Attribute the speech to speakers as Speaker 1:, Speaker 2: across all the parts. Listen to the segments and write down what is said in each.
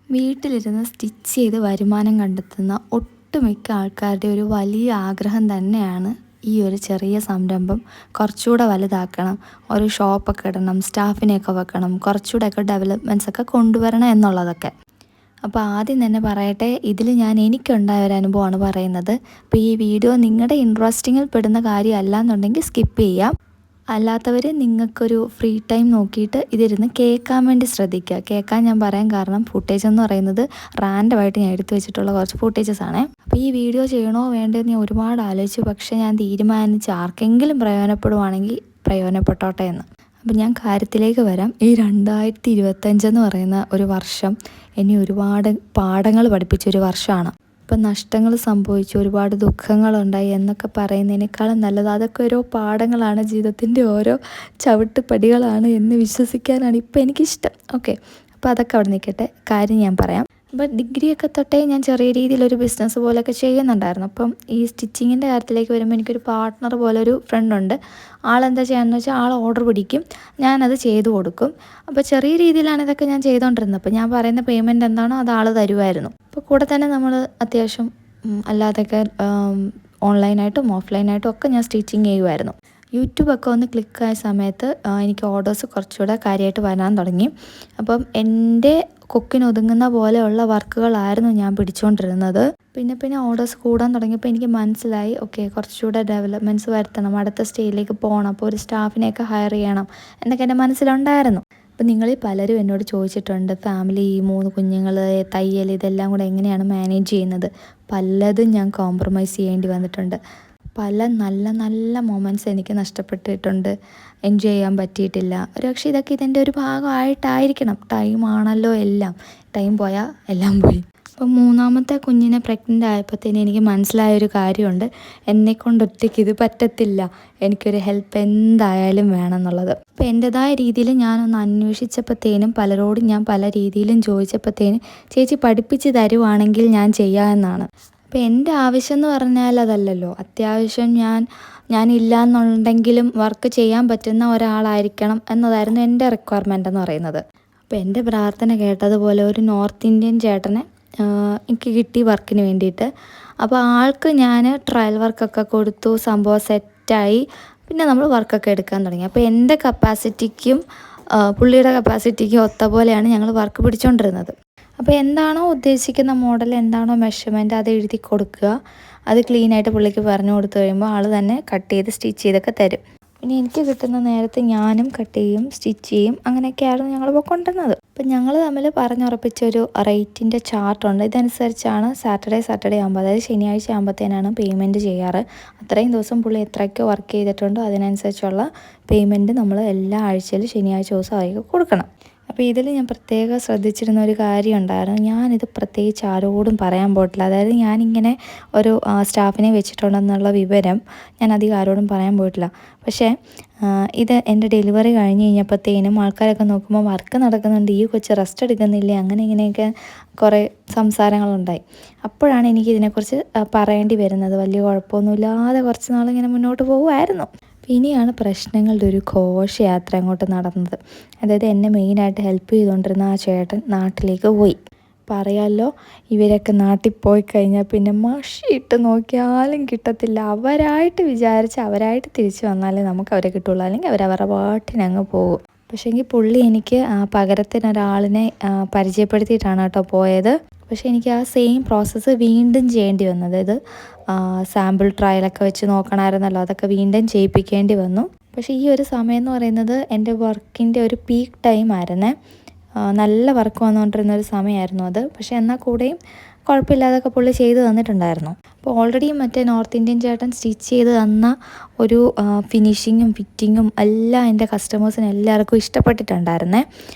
Speaker 1: വീട്ടിലിരുന്ന് സ്റ്റിച്ച് ചെയ്ത് വരുമാനം കണ്ടെത്തുന്ന ഒട്ടുമിക്ക ആൾക്കാരുടെ ഒരു വലിയ ആഗ്രഹം തന്നെയാണ് ഈ ഒരു ചെറിയ സംരംഭം കുറച്ചുകൂടെ വലുതാക്കണം, ഒരു ഷോപ്പൊക്കെ ഇടണം, സ്റ്റാഫിനെയൊക്കെ വെക്കണം, കുറച്ചുകൂടെയൊക്കെ ഡെവലപ്മെൻറ്റ്സ് ഒക്കെ കൊണ്ടുവരണം എന്നുള്ളതൊക്കെ. അപ്പോൾ ആദ്യം തന്നെ പറയട്ടെ, ഇതിൽ എനിക്കുണ്ടായ ഒരു അനുഭവമാണ് പറയുന്നത്. അപ്പോൾ ഈ വീഡിയോ നിങ്ങളുടെ ഇൻട്രസ്റ്റിങ്ങിൽ പെടുന്ന കാര്യമല്ല എന്നുണ്ടെങ്കിൽ സ്കിപ്പ് ചെയ്യാം. അല്ലാത്തവർ നിങ്ങൾക്കൊരു ഫ്രീ ടൈം നോക്കിയിട്ട് ഇതിരുന്ന് കേൾക്കാൻ വേണ്ടി ശ്രദ്ധിക്കുക. കേൾക്കാൻ ഞാൻ പറയാൻ കാരണം ഫുട്ടേജ് എന്ന് പറയുന്നത് റാൻഡമായിട്ട് ഞാൻ എടുത്തു വെച്ചിട്ടുള്ള കുറച്ച് ഫുട്ടേജസ് ആണ്. അപ്പോൾ ഈ വീഡിയോ ചെയ്യണോ വേണ്ടതെന്ന് ഞാൻ ഒരുപാട് ആലോചിച്ചു. പക്ഷേ ഞാൻ തീരുമാനിച്ച് ആർക്കെങ്കിലും പ്രയോജനപ്പെടുവാണെങ്കിൽ പ്രയോജനപ്പെട്ടോട്ടെ എന്ന്. അപ്പം ഞാൻ കാര്യത്തിലേക്ക് വരാം. ഈ 2025 എന്ന് പറയുന്ന ഒരു വർഷം എന്നെ ഒരുപാട് പാഠങ്ങൾ പഠിപ്പിച്ചൊരു വർഷമാണ്. ഇപ്പം നഷ്ടങ്ങൾ സംഭവിച്ചു, ഒരുപാട് ദുഃഖങ്ങളുണ്ടായി എന്നൊക്കെ പറയുന്നതിനേക്കാളും നല്ലത് അതൊക്കെ ഓരോ പാഠങ്ങളാണ്, ജീവിതത്തിൻ്റെ ഓരോ ചവിട്ടുപടികളാണ് എന്ന് വിശ്വസിക്കാനാണ് ഇപ്പം എനിക്കിഷ്ടം. ഓക്കെ, അപ്പോൾ അതൊക്കെ അവിടെ നിൽക്കട്ടെ. കാര്യം ഞാൻ പറയാം. അപ്പം ഡിഗ്രിയൊക്കെ തൊട്ടേ ഞാൻ ചെറിയ രീതിയിലൊരു ബിസിനസ് പോലെയൊക്കെ ചെയ്യുന്നുണ്ടായിരുന്നു. അപ്പം ഈ സ്റ്റിച്ചിങ്ങിൻ്റെ കാര്യത്തിലേക്ക് വരുമ്പോൾ എനിക്കൊരു പാർട്ട്ണർ പോലെ ഒരു ഫ്രണ്ടുണ്ട്. ആളെന്താ ചെയ്യാന്ന് വെച്ചാൽ ആൾ ഓർഡർ പിടിക്കും, ഞാനത് ചെയ്തു കൊടുക്കും. അപ്പോൾ ചെറിയ രീതിയിലാണ് ഇതൊക്കെ ഞാൻ ചെയ്തുകൊണ്ടിരുന്നത്. അപ്പോൾ ഞാൻ പറയുന്ന പേയ്മെൻറ്റ് എന്താണോ അത് ആൾ തരുമായിരുന്നു. അപ്പോൾ കൂടെ തന്നെ നമ്മൾ അത്യാവശ്യം അല്ലാതൊക്കെ ഓൺലൈനായിട്ടും ഓഫ്ലൈനായിട്ടും ഒക്കെ ഞാൻ സ്റ്റിച്ചിങ് ചെയ്യുമായിരുന്നു. യൂട്യൂബൊക്കെ ഒന്ന് ക്ലിക്കായ സമയത്ത് എനിക്ക് ഓർഡേഴ്സ് കുറച്ചുകൂടെ കാര്യമായിട്ട് വരാൻ തുടങ്ങി. അപ്പം എൻ്റെ കൊക്കിനൊതുങ്ങുന്ന പോലെയുള്ള വർക്കുകളായിരുന്നു ഞാൻ പിടിച്ചുകൊണ്ടിരുന്നത്. പിന്നെ ഓർഡേഴ്സ് കൂടാൻ തുടങ്ങിയപ്പോൾ എനിക്ക് മനസ്സിലായി, ഓക്കെ, കുറച്ചുകൂടെ ഡെവലപ്മെൻറ്റ്സ് വരുത്തണം, അടുത്ത സ്റ്റേജിലേക്ക് പോകണം, അപ്പോൾ ഒരു സ്റ്റാഫിനെയൊക്കെ ഹയർ ചെയ്യണം എന്നൊക്കെ എൻ്റെ മനസ്സിലുണ്ടായിരുന്നു. അപ്പം നിങ്ങളിൽ പലരും എന്നോട് ചോദിച്ചിട്ടുണ്ട്, ഫാമിലി, 3 കുഞ്ഞുങ്ങൾ, തയ്യൽ, ഇതെല്ലാം കൂടെ എങ്ങനെയാണ് മാനേജ് ചെയ്യുന്നത്. പലതും ഞാൻ കോംപ്രമൈസ് ചെയ്യേണ്ടി വന്നിട്ടുണ്ട്. പല നല്ല നല്ല മൊമെൻറ്റ്സ് എനിക്ക് നഷ്ടപ്പെട്ടിട്ടുണ്ട്, എൻജോയ് ചെയ്യാൻ പറ്റിയിട്ടില്ല. പക്ഷേ ഇതൊക്കെ ഇതിൻ്റെ ഒരു ഭാഗമായിട്ടായിരിക്കണം. ടൈമാണല്ലോ എല്ലാം. ടൈം പോയാൽ എല്ലാം പോയി. അപ്പം 3ാമത്തെ കുഞ്ഞിനെ പ്രഗ്നൻ്റ് ആയപ്പോഴത്തേന് എനിക്ക് മനസ്സിലായൊരു കാര്യമുണ്ട്, എന്നെക്കൊണ്ട് ഒറ്റയ്ക്ക് ഇത് പറ്റത്തില്ല, എനിക്കൊരു ഹെൽപ്പ് എന്തായാലും വേണമെന്നുള്ളത്. അപ്പോൾ എൻ്റെതായ രീതിയിൽ ഞാനൊന്ന് അന്വേഷിച്ചപ്പോഴത്തേനും പലരോടും ഞാൻ പല രീതിയിലും ചോദിച്ചപ്പോഴത്തേനും ചേച്ചി പഠിപ്പിച്ച് തരുവാണെങ്കിൽ ഞാൻ ചെയ്യാമെന്നാണ്. അപ്പോൾ എൻ്റെ ആവശ്യം എന്ന് പറഞ്ഞാൽ അതല്ലല്ലോ, അത്യാവശ്യം ഞാനില്ല എന്നുണ്ടെങ്കിലും വർക്ക് ചെയ്യാൻ പറ്റുന്ന ഒരാളായിരിക്കണം എന്നതായിരുന്നു എൻ്റെ റിക്വയർമെൻ്റ് എന്ന് പറയുന്നത്. അപ്പോൾ എൻ്റെ പ്രാർത്ഥന കേട്ടതുപോലെ ഒരു നോർത്ത് ഇന്ത്യൻ ചേട്ടനെ എനിക്ക് കിട്ടി വർക്കിന് വേണ്ടിയിട്ട്. അപ്പോൾ ആൾക്ക് ഞാൻ ട്രയൽ വർക്കൊക്കെ കൊടുത്തു, സംഭവം സെറ്റായി. പിന്നെ നമ്മൾ വർക്കൊക്കെ എടുക്കാൻ തുടങ്ങി. അപ്പോൾ എൻ്റെ കപ്പാസിറ്റിക്കും പുള്ളിയുടെ കപ്പാസിറ്റിക്കും ഒത്ത പോലെയാണ് ഞങ്ങൾ വർക്ക് പിടിച്ചുകൊണ്ടിരുന്നത്. അപ്പോൾ എന്താണോ ഉദ്ദേശിക്കുന്ന മോഡൽ, എന്താണോ മെഷർമെൻറ്റ്, അത് എഴുതി കൊടുക്കുക. അത് ക്ലീനായിട്ട് പുള്ളിക്ക് പറഞ്ഞു കൊടുത്തു കഴിയുമ്പോൾ ആൾ തന്നെ കട്ട് ചെയ്ത് സ്റ്റിച്ച് ചെയ്തൊക്കെ തരും. പിന്നെ എനിക്ക് കിട്ടുന്ന നേരത്ത് ഞാനും കട്ട് ചെയ്യും, സ്റ്റിച്ച് ചെയ്യും. അങ്ങനെയൊക്കെയായിരുന്നു ഞങ്ങൾ പോയിക്കൊണ്ടിരുന്നത്. അപ്പം ഞങ്ങൾ തമ്മിൽ പറഞ്ഞുറപ്പിച്ചൊരു റേറ്റിൻ്റെ ചാർട്ടുണ്ട്. ഇതനുസരിച്ചാണ് സാറ്റർഡേ ആകുമ്പോൾ, അതായത് ശനിയാഴ്ച ആകുമ്പോഴത്തേനാണ് പേയ്മെൻറ്റ് ചെയ്യാറ്. അത്രയും ദിവസം പുള്ളി എത്രയൊക്കെ വർക്ക് ചെയ്തിട്ടുണ്ടോ അതിനനുസരിച്ചുള്ള പേയ്മെൻറ്റ് നമ്മൾ എല്ലാ ആഴ്ചയിലും ശനിയാഴ്ച ദിവസം അവർക്ക് കൊടുക്കണം. അപ്പോൾ ഇതിൽ ഞാൻ പ്രത്യേകം ശ്രദ്ധിച്ചിരുന്ന ഒരു കാര്യം ഉണ്ടായിരുന്നു. ഞാനിത് പ്രത്യേകിച്ച് ആരോടും പറയാൻ പോയിട്ടില്ല. അതായത് ഞാനിങ്ങനെ ഒരു സ്റ്റാഫിനെ വെച്ചിട്ടുണ്ടെന്നുള്ള വിവരം ഞാൻ അധികം ആരോടും പറയാൻ പോയിട്ടില്ല. പക്ഷേ ഇത് എൻ്റെ ഡെലിവറി കഴിഞ്ഞ് കഴിഞ്ഞപ്പോഴത്തേനും ആൾക്കാരൊക്കെ നോക്കുമ്പോൾ വർക്ക് നടക്കുന്നുണ്ട്, ഈ കൊച്ച് റെസ്റ്റ് എടുക്കുന്നില്ലേ, അങ്ങനെ ഇങ്ങനെയൊക്കെ കുറേ സംസാരങ്ങളുണ്ടായി. അപ്പോഴാണ് എനിക്ക് ഇതിനെക്കുറിച്ച് പറയേണ്ടി വരുന്നത്. വലിയ കുഴപ്പമൊന്നുമില്ലാതെ കുറച്ച് നാളിങ്ങനെ മുന്നോട്ട് പോകുമായിരുന്നു. ഇനിയാണ് പ്രശ്നങ്ങളുടെ ഒരു ഘോഷയാത്ര അങ്ങോട്ട് നടന്നത്. അതായത് എന്നെ മെയിനായിട്ട് ഹെൽപ്പ് ചെയ്തുകൊണ്ടിരുന്ന ആ ചേട്ടൻ നാട്ടിലേക്ക് പോയി. പറയാമല്ലോ, ഇവരൊക്കെ നാട്ടിൽ പോയി കഴിഞ്ഞാൽ പിന്നെ മഷിയിട്ട് നോക്കിയാലും കിട്ടത്തില്ല. അവരായിട്ട് വിചാരിച്ച് അവരായിട്ട് തിരിച്ചു വന്നാലേ നമുക്ക് അവരെ കിട്ടുള്ളൂ, അല്ലെങ്കിൽ അവരവരുടെ പാട്ടിനങ്ങ് പോകും. പക്ഷേ എങ്കിൽ പുള്ളി എനിക്ക് പകരത്തിനൊരാളിനെ പരിചയപ്പെടുത്തിയിട്ടാണ് കേട്ടോ പോയത്. പക്ഷേ എനിക്ക് ആ സെയിം പ്രോസസ്സ് വീണ്ടും ചെയ്യേണ്ടി വന്നു. അതായത് സാമ്പിൾ ട്രയലൊക്കെ വെച്ച് നോക്കണമായിരുന്നല്ലോ, അതൊക്കെ വീണ്ടും ചെയ്യിപ്പിക്കേണ്ടി വന്നു. പക്ഷേ ഈ ഒരു സമയം എന്ന് പറയുന്നത് എൻ്റെ വർക്കിൻ്റെ ഒരു പീക്ക് ടൈം ആയിരുന്നേ. നല്ല വർക്ക് വന്നുകൊണ്ടിരുന്ന ഒരു സമയമായിരുന്നു അത്. പക്ഷേ എന്നാൽ കൂടെയും കുഴപ്പമില്ലാതൊക്കെ പുള്ളി ചെയ്ത് തന്നിട്ടുണ്ടായിരുന്നു. അപ്പോൾ ഓൾറെഡി മറ്റേ നോർത്ത് ഇന്ത്യൻ ചേട്ടൻ സ്റ്റിച്ച് ചെയ്ത് തന്ന ഒരു ഫിനിഷിങ്ങും ഫിറ്റിങ്ങും എല്ലാം എൻ്റെ കസ്റ്റമേഴ്സിന് എല്ലാവർക്കും ഇഷ്ടപ്പെട്ടിട്ടുണ്ടായിരുന്നേ.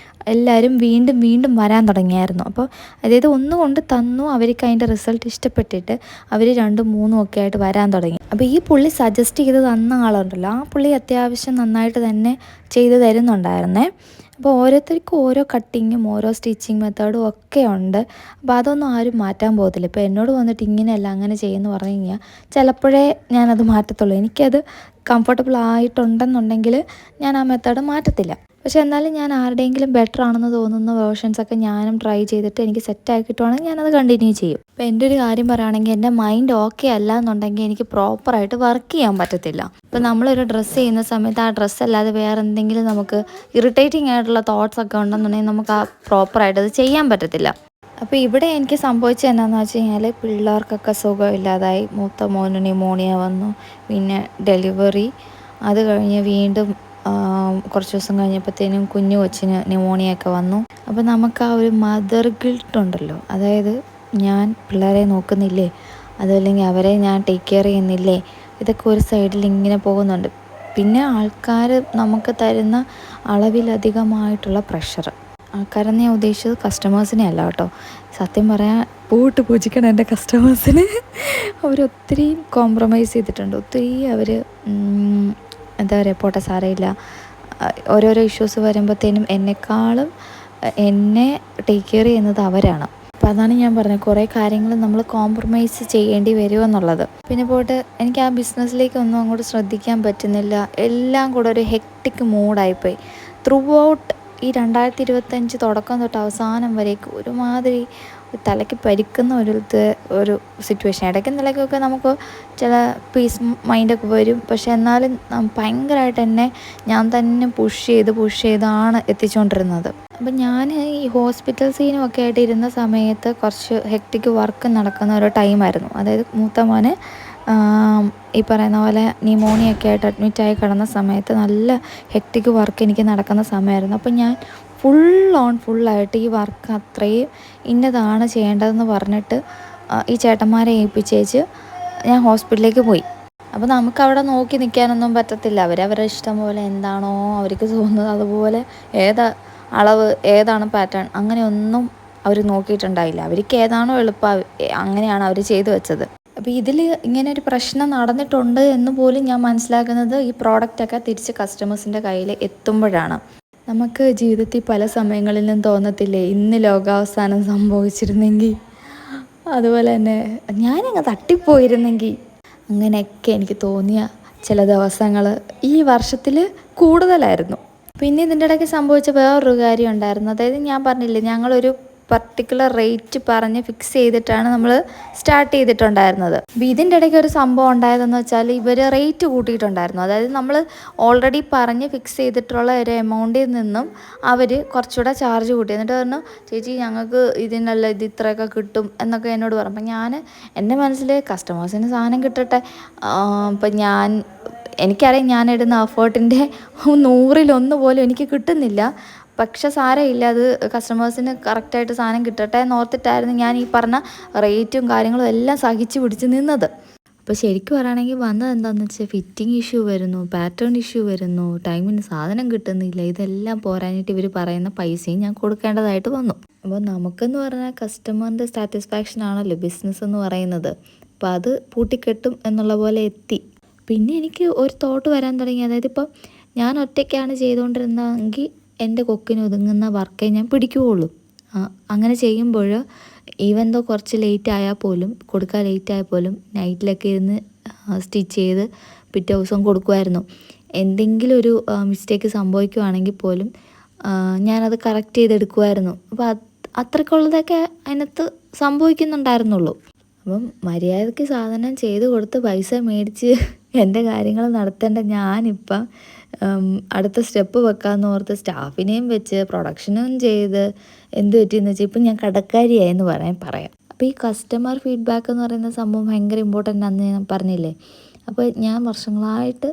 Speaker 1: എല്ലാവരും വീണ്ടും വരാൻ തുടങ്ങിയായിരുന്നു. അപ്പോൾ അതായത് ഒന്നുകൊണ്ട് തന്നു, അവർക്ക് അതിൻ്റെ റിസൾട്ട് ഇഷ്ടപ്പെട്ടിട്ട് അവർ 2, 3 ഒക്കെ ആയിട്ട് വരാൻ തുടങ്ങി. അപ്പോൾ ഈ പുള്ളി സജസ്റ്റ് ചെയ്ത് തന്ന ആളുണ്ടല്ലോ, ആ പുള്ളി അത്യാവശ്യം നന്നായിട്ട് തന്നെ ചെയ്ത് തരുന്നുണ്ടായിരുന്നേ. അപ്പോൾ ഓരോരുത്തർക്കും ഓരോ കട്ടിങ്ങും ഓരോ സ്റ്റിച്ചിങ് മെത്തേഡും ഒക്കെ ഉണ്ട്. അപ്പോൾ അതൊന്നും ആരും മാറ്റാൻ പോകത്തില്ല. ഇപ്പോൾ എന്നോട് വന്നിട്ട് ഇങ്ങനെയല്ല അങ്ങനെ ചെയ്യുമെന്ന് പറഞ്ഞു കഴിഞ്ഞാൽ ചിലപ്പോഴേ ഞാനത് മാറ്റത്തുള്ളൂ. എനിക്കത് കംഫർട്ടബിൾ ആയിട്ടുണ്ടെന്നുണ്ടെങ്കിൽ ഞാൻ ആ മെത്തേഡ് മാറ്റത്തില്ല. പക്ഷേ എന്നാലും ഞാൻ ആരുടെയെങ്കിലും ബെറ്റർ ആണെന്ന് തോന്നുന്ന വേർഷൻസൊക്കെ ഞാനും ട്രൈ ചെയ്തിട്ട് എനിക്ക് സെറ്റായി കിട്ടുവാണെങ്കിൽ ഞാനത് കണ്ടിന്യൂ ചെയ്യും. ഇപ്പോൾ എൻ്റെ ഒരു കാര്യം പറയുകയാണെങ്കിൽ എൻ്റെ മൈൻഡ് ഓക്കെ അല്ല എന്നുണ്ടെങ്കിൽ എനിക്ക് പ്രോപ്പറായിട്ട് വർക്ക് ചെയ്യാൻ പറ്റത്തില്ല. ഇപ്പോൾ നമ്മളൊരു ഡ്രസ്സ് ചെയ്യുന്ന സമയത്ത് ആ ഡ്രസ്സ് അല്ലാതെ വേറെ എന്തെങ്കിലും നമുക്ക് ഇറിറ്റേറ്റിംഗ് ആയിട്ടുള്ള തോട്ട്സ് ഒക്കെ ഉണ്ടെന്നുണ്ടെങ്കിൽ നമുക്ക് ആ പ്രോപ്പറായിട്ട് അത് ചെയ്യാൻ പറ്റത്തില്ല. അപ്പോൾ ഇവിടെ എനിക്ക് സംഭവിച്ചത് എന്താണെന്ന് വെച്ച് കഴിഞ്ഞാൽ പിള്ളേർക്കൊക്കെ സുഖമില്ലാതായി. മൂത്ത മോന് ന്യൂമോണിയ വന്നു, പിന്നെ ഡെലിവറി, അത് കഴിഞ്ഞ് വീണ്ടും കുറച്ച് ദിവസം കഴിഞ്ഞപ്പോഴത്തേനും കുഞ്ഞു കൊച്ചിന് ന്യൂമോണിയൊക്കെ വന്നു. അപ്പോൾ നമുക്ക് ആ ഒരു മദർ ഗിൽട്ട് ഉണ്ടല്ലോ, അതായത് ഞാൻ പിള്ളേരെ നോക്കുന്നില്ലേ, അതല്ലെങ്കിൽ അവരെ ഞാൻ ടേക്ക് കെയർ ചെയ്യുന്നില്ലേ, ഇതൊക്കെ ഒരു സൈഡിൽ ഇങ്ങനെ പോകുന്നുണ്ട്. പിന്നെ ആൾക്കാർ നമുക്ക് തരുന്ന അളവിലധികമായിട്ടുള്ള പ്രഷർ. ആൾക്കാരെന്ന് ഞാൻ ഉദ്ദേശിച്ചത് കസ്റ്റമേഴ്സിനെ അല്ല കേട്ടോ. സത്യം പറയാൻ പോയിട്ട് പൂജിക്കണം എൻ്റെ കസ്റ്റമേഴ്സിന്. അവരൊത്തിരി കോംപ്രമൈസ് ചെയ്തിട്ടുണ്ട്. ഒത്തിരി അവർ എന്താ പറയുക, പോട്ടെ സാരമില്ല, ഓരോരോ ഇഷ്യൂസ് വരുമ്പോഴത്തേനും എന്നെക്കാളും എന്നെ ടേക്ക് കെയർ ചെയ്യുന്നത് അവരാണ്. അപ്പോൾ അതാണ് ഞാൻ പറഞ്ഞത്, കുറേ കാര്യങ്ങൾ നമ്മൾ കോംപ്രമൈസ് ചെയ്യേണ്ടി വരുമെന്നുള്ളത്. പിന്നെ പോയിട്ട് എനിക്ക് ആ ബിസിനസ്സിലേക്ക് ഒന്നും അങ്ങോട്ട് ശ്രദ്ധിക്കാൻ പറ്റുന്നില്ല. എല്ലാം കൂടെ ഒരു ഹെക്ടിക് മൂഡായിപ്പോയി. ത്രൂ ഔട്ട് ഈ 2025 തുടക്കം തൊട്ട് അവസാനം വരേക്കും ഒരുമാതിരി തലയ്ക്ക് പരിക്കുന്ന ഒരു സിറ്റുവേഷൻ. ഇടയ്ക്കും തലയ്ക്കൊക്കെ നമുക്ക് ചില പീസ് മൈൻഡൊക്കെ വരും. പക്ഷെ എന്നാലും ഭയങ്കരമായിട്ട് എന്നെ ഞാൻ തന്നെ പുഷ് ചെയ്താണ് എത്തിച്ചുകൊണ്ടിരുന്നത്. അപ്പം ഞാൻ ഈ ഹോസ്പിറ്റൽ സീനും ഒക്കെ ആയിട്ട് ഇരുന്ന സമയത്ത് കുറച്ച് ഹെക്ടിക് വർക്ക് നടക്കുന്ന ഒരു ടൈമായിരുന്നു. അതായത് മൂത്ത മോനെ ഈ പറയുന്ന പോലെ ന്യൂമോണിയൊക്കെ ആയിട്ട് അഡ്മിറ്റായി കിടന്ന സമയത്ത് നല്ല ഹെക്ടിക് വർക്ക് എനിക്ക് നടക്കുന്ന സമയമായിരുന്നു. അപ്പം ഞാൻ ഫുള്ളായിട്ട് ഈ വർക്ക് അത്രയും ഇന്നതാണ് ചെയ്യേണ്ടതെന്ന് പറഞ്ഞിട്ട് ഈ ചേട്ടന്മാരെ ഏൽപ്പിച്ചേച്ച് ഞാൻ ഹോസ്പിറ്റലിലേക്ക് പോയി. അപ്പോൾ നമുക്കവിടെ നോക്കി നിൽക്കാനൊന്നും പറ്റത്തില്ല. അവരവരുടെ ഇഷ്ടം പോലെ എന്താണോ അവർക്ക് തോന്നുന്നത് അതുപോലെ അളവ് ഏതാണ് പാറ്റേൺ അങ്ങനെയൊന്നും അവർ നോക്കിയിട്ടുണ്ടായില്ല. അവർക്ക് ഏതാണോ എളുപ്പം അങ്ങനെയാണ് അവർ ചെയ്തു വെച്ചത്. അപ്പോൾ ഇതിൽ ഇങ്ങനെ ഒരു പ്രശ്നം നടന്നിട്ടുണ്ട് എന്ന് പോലും ഞാൻ മനസ്സിലാക്കുന്നത് ഈ പ്രോഡക്റ്റൊക്കെ തിരിച്ച് കസ്റ്റമേഴ്സിൻ്റെ കയ്യിൽ എത്തുമ്പോഴാണ്. നമുക്ക് ജീവിതത്തിൽ പല സമയങ്ങളിലും തോന്നത്തില്ലേ, ഇന്ന് ലോകാവസാനം സംഭവിച്ചിരുന്നെങ്കിൽ, അതുപോലെ തന്നെ ഞാനങ്ങ് തട്ടിപ്പോയിരുന്നെങ്കിൽ, അങ്ങനെയൊക്കെ എനിക്ക് തോന്നിയ ചില ദിവസങ്ങൾ ഈ വർഷത്തിൽ കൂടുതലായിരുന്നു. പിന്നെ ഇതിൻ്റെ ഇടയ്ക്ക് സംഭവിച്ച വേറൊരു കാര്യം ഉണ്ടായിരുന്നു. അതായത് ഞാൻ പറഞ്ഞില്ലേ, ഞങ്ങളൊരു പർട്ടിക്കുലർ റേറ്റ് പറഞ്ഞ് ഫിക്സ് ചെയ്തിട്ടാണ് നമ്മൾ സ്റ്റാർട്ട് ചെയ്തിട്ടുണ്ടായിരുന്നത്. അപ്പോൾ ഇതിൻ്റെ ഇടയ്ക്ക് ഒരു സംഭവം ഉണ്ടായതെന്ന് വെച്ചാൽ ഇവർ റേറ്റ് കൂട്ടിയിട്ടുണ്ടായിരുന്നു. അതായത് നമ്മൾ ഓൾറെഡി പറഞ്ഞ് ഫിക്സ് ചെയ്തിട്ടുള്ള ഒരു എമൗണ്ടിൽ നിന്നും അവർ കുറച്ചുകൂടെ ചാർജ് കൂട്ടി. എന്നിട്ട് പറഞ്ഞു, ചേച്ചി ഞങ്ങൾക്ക് ഇതിനല്ല ഇത് ഇത്രയൊക്കെ കിട്ടും എന്നൊക്കെ എന്നോട് പറഞ്ഞു. അപ്പം ഞാൻ എൻ്റെ മനസ്സിൽ കസ്റ്റമേഴ്സിന് സാധനം കിട്ടട്ടെ, ഇപ്പം എനിക്കറിയാം ഞാനിടുന്ന എഫേർട്ടിൻ്റെ 100-1 പോലും എനിക്ക് കിട്ടുന്നില്ല. പക്ഷെ സാരമില്ല, അത് കസ്റ്റമേഴ്സിന് കറക്റ്റായിട്ട് സാധനം കിട്ടട്ടെ എന്നോർത്തിട്ടായിരുന്നു ഞാൻ ഈ പറഞ്ഞ റേറ്റും കാര്യങ്ങളും എല്ലാം സഹിച്ച് പിടിച്ച് നിന്നത്. അപ്പോൾ ശരിക്കും പറയുകയാണെങ്കിൽ വന്നത് എന്താണെന്ന് വെച്ചാൽ ഫിറ്റിംഗ് ഇഷ്യൂ വരുന്നു, പാറ്റേൺ ഇഷ്യൂ വരുന്നു, ടൈമിന് സാധനം കിട്ടുന്നില്ല. ഇതെല്ലാം പോരാഞ്ഞിട്ട് ഇവർ പറയുന്ന പൈസയും ഞാൻ കൊടുക്കേണ്ടതായിട്ട് വന്നു. അപ്പോൾ നമുക്കെന്ന് പറഞ്ഞാൽ കസ്റ്റമറിൻ്റെ സാറ്റിസ്ഫാക്ഷൻ ആണല്ലോ ബിസിനസ് എന്ന് പറയുന്നത്. അപ്പോൾ അത് പൂട്ടിക്കെട്ടും എന്നുള്ള പോലെ എത്തി. പിന്നെ എനിക്ക് ഒരു തോട്ട് വരാൻ തുടങ്ങി. അതായത് ഇപ്പം ഞാൻ ഒറ്റയ്ക്കാണ് ചെയ്തുകൊണ്ടിരുന്നതെങ്കിൽ എൻ്റെ കൊക്കിന് ഒതുങ്ങുന്ന വർക്കേ ഞാൻ പിടിക്കുകയുള്ളൂ. അങ്ങനെ ചെയ്യുമ്പോൾ ഈവൻ ദോ കുറച്ച് ലേറ്റ് ആയാൽ പോലും, കൊടുക്കാൻ ലേറ്റ് ആയാൽ പോലും നൈറ്റിലൊക്കെ ഇരുന്ന് സ്റ്റിച്ച് ചെയ്ത് പിറ്റേ ദിവസം കൊടുക്കുമായിരുന്നു. എന്തെങ്കിലും ഒരു മിസ്റ്റേക്ക് സംഭവിക്കുവാണെങ്കിൽ പോലും ഞാനത് കറക്റ്റ് ചെയ്തെടുക്കുമായിരുന്നു. അപ്പോൾ അത്രയ്ക്കുള്ളതൊക്കെ അതിനകത്ത് സംഭവിക്കുന്നുണ്ടായിരുന്നുള്ളൂ. അപ്പം മര്യാദയ്ക്ക് സാധനം ചെയ്ത് കൊടുത്ത് പൈസ മേടിച്ച് എൻ്റെ കാര്യങ്ങൾ നടത്തേണ്ട ഞാനിപ്പം അടുത്ത സ്റ്റെപ്പ് വെക്കാമെന്ന് ഓർത്ത് സ്റ്റാഫിനെയും വെച്ച് പ്രൊഡക്ഷനും ചെയ്ത് എന്ത് പറ്റിയെന്ന് വെച്ചാൽ ഇപ്പം ഞാൻ കടക്കാരിയായെന്ന് പറയാം. അപ്പോൾ ഈ കസ്റ്റമർ ഫീഡ്ബാക്ക് എന്ന് പറയുന്ന സംഭവം ഭയങ്കര ഇമ്പോർട്ടൻ്റ് ആണെന്ന് ഞാൻ പറഞ്ഞില്ലേ. അപ്പോൾ ഞാൻ വർഷങ്ങളായിട്ട്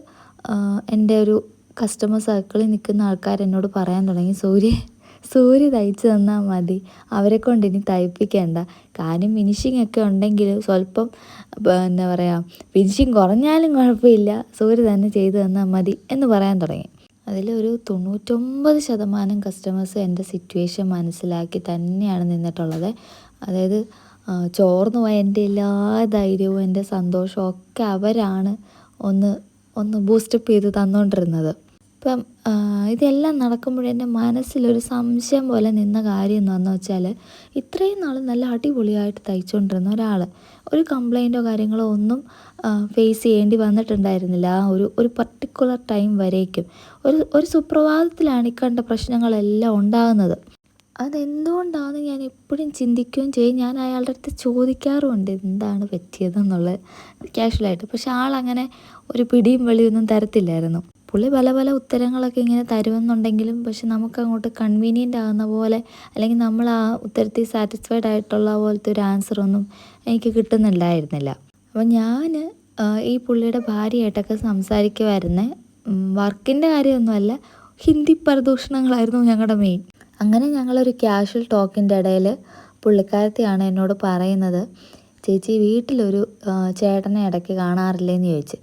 Speaker 1: എൻ്റെ ഒരു കസ്റ്റമർ സർക്കിളിൽ നിൽക്കുന്ന ആൾക്കാർ എന്നോട് പറയാൻ തുടങ്ങി, സൂര്യ തയ്ച്ച് തന്നാൽ മതി, അവരെ കൊണ്ട് ഇനി തയ്പ്പിക്കേണ്ട, കാര്യം ഫിനിഷിംഗ് ഒക്കെ ഉണ്ടെങ്കിൽ സ്വല്പം എന്താ പറയുക, ഫിനിഷിങ് കുറഞ്ഞാലും കുഴപ്പമില്ല, സൂര്യ തന്നെ ചെയ്തു തന്നാൽ മതി എന്ന് പറയാൻ തുടങ്ങി. അതിലൊരു 99% കസ്റ്റമേഴ്സ് എൻ്റെ സിറ്റുവേഷൻ മനസ്സിലാക്കി തന്നെയാണ് നിന്നിട്ടുള്ളത്. അതായത് ചോർന്നു പോയ എൻ്റെ എല്ലാ ധൈര്യവും എൻ്റെ സന്തോഷവും ഒക്കെ അവരാണ് ഒന്ന് ബൂസ്റ്റപ്പ് ചെയ്ത് തന്നുകൊണ്ടിരുന്നത്. ഇപ്പം ഇതെല്ലാം നടക്കുമ്പോഴേ എൻ്റെ മനസ്സിലൊരു സംശയം പോലെ നിന്ന കാര്യം എന്താണെന്ന് വെച്ചാൽ, ഇത്രയും നാൾ നല്ല അടിപൊളിയായിട്ട് തയ്ച്ചുകൊണ്ടിരുന്ന ഒരാൾ ഒരു കംപ്ലൈൻറ്റോ കാര്യങ്ങളോ ഒന്നും ഫേസ് ചെയ്യേണ്ടി വന്നിട്ടുണ്ടായിരുന്നില്ല. ആ ഒരു പർട്ടിക്കുലർ ടൈം വരേക്കും. ഒരു സുപ്രഭാതത്തിലാണ് ഈ കണ്ട പ്രശ്നങ്ങളെല്ലാം ഉണ്ടാകുന്നത്. അതെന്തുകൊണ്ടാണെന്ന് ഞാൻ എപ്പോഴും ചിന്തിക്കുകയും ചെയ്യും. ഞാൻ അയാളുടെ അടുത്ത് ചോദിക്കാറുമുണ്ട് എന്താണ് പറ്റിയതെന്നുള്ളത് ക്യാഷ്വലായിട്ട്. പക്ഷെ ആളങ്ങനെ ഒരു പിടിയും വെളിയൊന്നും തരത്തില്ലായിരുന്നു. പുള്ളി പല പല ഉത്തരങ്ങളൊക്കെ ഇങ്ങനെ തരുമെന്നുണ്ടെങ്കിലും പക്ഷെ നമുക്കങ്ങോട്ട് കൺവീനിയൻ്റ് ആകുന്ന പോലെ, അല്ലെങ്കിൽ നമ്മൾ ആ ഉത്തരത്തിൽ സാറ്റിസ്ഫൈഡ് ആയിട്ടുള്ള പോലത്തെ ഒരു ആൻസറൊന്നും എനിക്ക് കിട്ടുന്നുണ്ടായിരുന്നില്ല. അപ്പം ഞാൻ ഈ പുള്ളിയുടെ ഭാര്യയായിട്ടൊക്കെ സംസാരിക്കുമായിരുന്നേ. വർക്കിൻ്റെ കാര്യമൊന്നുമല്ല, ഹിന്ദി പ്രദൂഷണങ്ങളായിരുന്നു ഞങ്ങളുടെ മെയിൻ. അങ്ങനെ ഞങ്ങളൊരു ക്യാഷ്വൽ ടോക്കിൻ്റെ ഇടയിൽ പുള്ളിക്കാരത്തിയാണ് എന്നോട് പറയുന്നത്, ചേച്ചി വീട്ടിലൊരു ചേട്ടനെ ഇടയ്ക്ക് കാണാറില്ലേന്ന് ചോദിച്ച്.